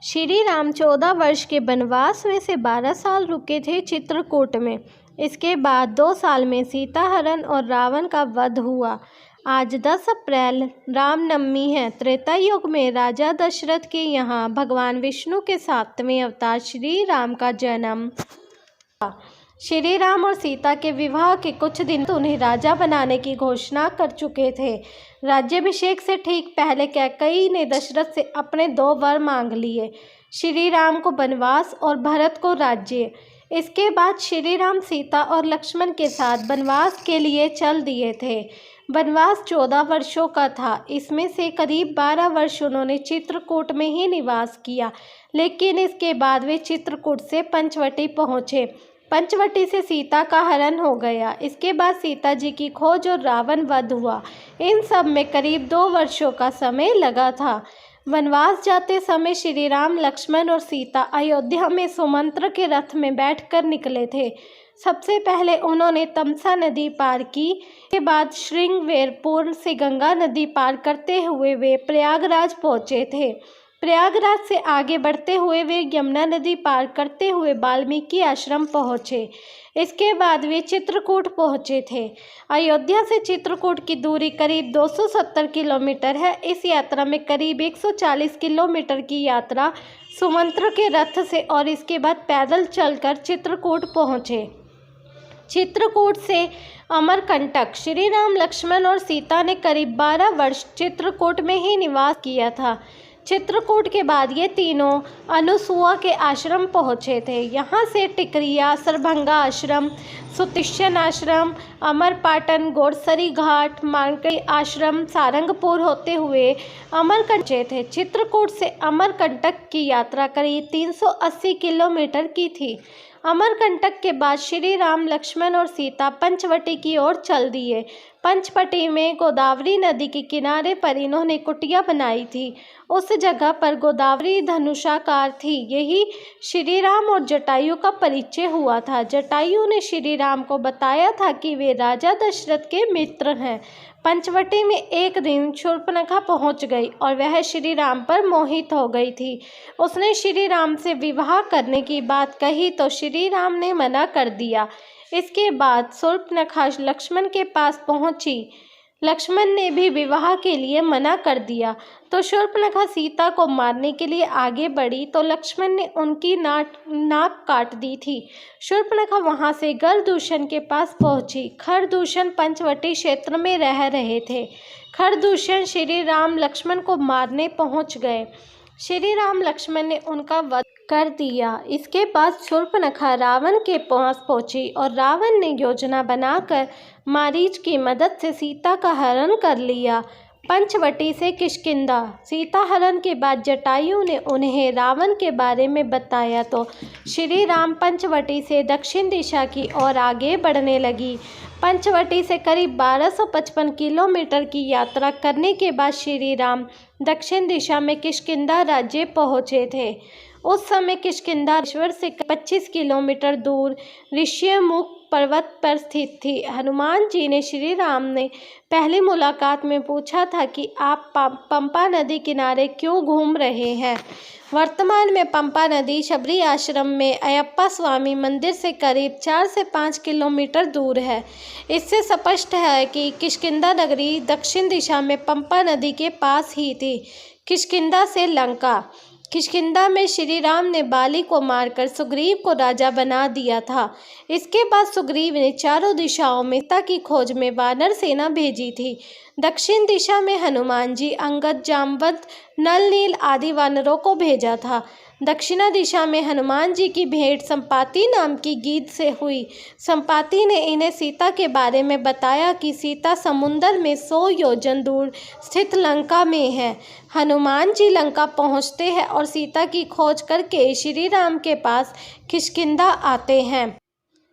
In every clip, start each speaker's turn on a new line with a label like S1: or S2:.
S1: श्री राम 14 वर्ष के वनवास में से 12 साल रुके थे चित्रकूट में। इसके बाद 2 साल में सीता हरण और रावण का वध हुआ। आज 10 अप्रैल रामनवमी है। त्रेता युग में राजा दशरथ के यहाँ भगवान विष्णु के 7वें अवतार श्री राम का जन्म हुआ। श्री राम और सीता के विवाह के कुछ दिन तो उन्हें राजा बनाने की घोषणा कर चुके थे। राज्याभिषेक से ठीक पहले कैकेयी ने दशरथ से अपने 2 वर मांग लिए, श्री राम को वनवास और भरत को राज्य। इसके बाद श्री राम सीता और लक्ष्मण के साथ वनवास के लिए चल दिए थे। वनवास 14 वर्षों का था। इसमें से करीब 12 वर्ष उन्होंने चित्रकूट में ही निवास किया, लेकिन इसके बाद वे चित्रकूट से पंचवटी पहुँचे। पंचवटी से सीता का हरण हो गया। इसके बाद सीता जी की खोज और रावण वध हुआ। इन सब में करीब 2 वर्षों का समय लगा था। वनवास जाते समय श्री राम, लक्ष्मण और सीता अयोध्या में सुमंत्र के रथ में बैठकर निकले थे। सबसे पहले उन्होंने तमसा नदी पार की। के बाद श्रृंगवेरपुर से गंगा नदी पार करते हुए वे प्रयागराज पहुँचे थे। प्रयागराज से आगे बढ़ते हुए वे यमुना नदी पार करते हुए वाल्मीकि आश्रम पहुँचे। इसके बाद वे चित्रकूट पहुँचे थे। अयोध्या से चित्रकूट की दूरी करीब 270 किलोमीटर है। इस यात्रा में करीब 140 किलोमीटर की यात्रा सुमंत्र के रथ से और इसके बाद पैदल चलकर चित्रकूट पहुँचे। चित्रकूट से अमरकंटक। श्री राम, लक्ष्मण और सीता ने करीब 12 वर्ष चित्रकूट में ही निवास किया था। चित्रकूट के बाद ये तीनों अनुसुआ के आश्रम पहुँचे थे। यहाँ से टिकरिया, सरभंगा आश्रम, सुतिष्यन आश्रम, अमरपाटन, गोरसरी घाट, मानकई आश्रम, सारंगपुर होते हुए अमरकंटक थे। चित्रकूट से अमरकंटक की यात्रा करीब 380 किलोमीटर की थी। अमरकंटक के बाद श्री राम, लक्ष्मण और सीता पंचवटी की ओर चल दिए। पंचवटी में गोदावरी नदी के किनारे पर इन्होंने कुटिया बनाई थी। उस जगह पर गोदावरी धनुषाकार थी। यही श्री राम और जटायु का परिचय हुआ था। जटायु ने श्री राम को बताया था कि वे राजा दशरथ के मित्र हैं। पंचवटी में एक दिन शूर्पणखा पहुंच गई और वह श्री राम पर मोहित हो गई थी। उसने श्री राम से विवाह करने की बात कही तो श्री राम ने मना कर दिया। इसके बाद शूर्पणखा लक्ष्मण के पास पहुंची। लक्ष्मण ने भी विवाह के लिए मना कर दिया तो शूर्पणखा सीता को मारने के लिए आगे बढ़ी तो लक्ष्मण ने उनकी नाक काट दी थी। शूर्पणखा वहां से खरदूषण के पास पहुंची। खरदूषण पंचवटी क्षेत्र में रह रहे थे। खरदूषण श्री राम, लक्ष्मण को मारने पहुंच गए। श्री राम, लक्ष्मण ने उनका वध कर दिया। इसके बाद शूर्पणखा रावण के पास पहुंची और रावण ने योजना बनाकर मारीच की मदद से सीता का हरण कर लिया। पंचवटी से किष्किंधा। सीता हरण के बाद जटायु ने उन्हें रावण के बारे में बताया तो श्री राम पंचवटी से दक्षिण दिशा की ओर आगे बढ़ने लगी। पंचवटी से करीब 1255 किलोमीटर की यात्रा करने के बाद श्री राम दक्षिण दिशा में किष्किंधा राज्य पहुँचे थे। उस समय किष्किंधा ईश्वर से 25 किलोमीटर दूर ऋष्यमुख पर्वत पर स्थित थी। हनुमान जी ने श्री राम ने पहली मुलाकात में पूछा था कि आप पंपा नदी किनारे क्यों घूम रहे हैं। वर्तमान में पंपा नदी शबरी आश्रम में अयप्पा स्वामी मंदिर से करीब 4 से 5 किलोमीटर दूर है। इससे स्पष्ट है कि किष्किंधा नगरी दक्षिण दिशा में पंपा नदी के पास ही थी। किष्किंधा से लंका। किष्किंधा में श्री राम ने बाली को मारकर सुग्रीव को राजा बना दिया था। इसके बाद सुग्रीव ने चारों दिशाओं में सीता की खोज में वानर सेना भेजी थी। दक्षिण दिशा में हनुमान जी, अंगद, जामवंत, नल, नील आदि वानरों को भेजा था। दक्षिणा दिशा में हनुमान जी की भेंट संपाति नाम की गीध से हुई। संपाति ने इन्हें सीता के बारे में बताया कि सीता समुंदर में 100 योजन दूर स्थित लंका में है। हनुमान जी लंका पहुंचते हैं और सीता की खोज करके श्री राम के पास किष्किंधा आते हैं।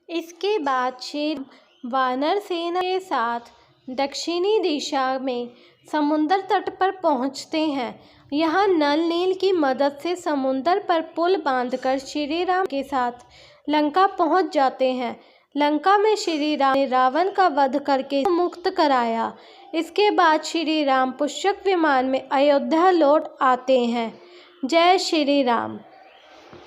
S1: इसके बाद श्री वानर सेना के साथ दक्षिणी दिशा में समुद्र तट पर पहुंचते हैं। यहाँ नल, नील की मदद से समुद्र पर पुल बांधकर श्री राम के साथ लंका पहुंच जाते हैं। लंका में श्री राम ने रावण का वध करके मुक्त कराया। इसके बाद श्री राम पुष्यक विमान में अयोध्या लौट आते हैं। जय श्री राम।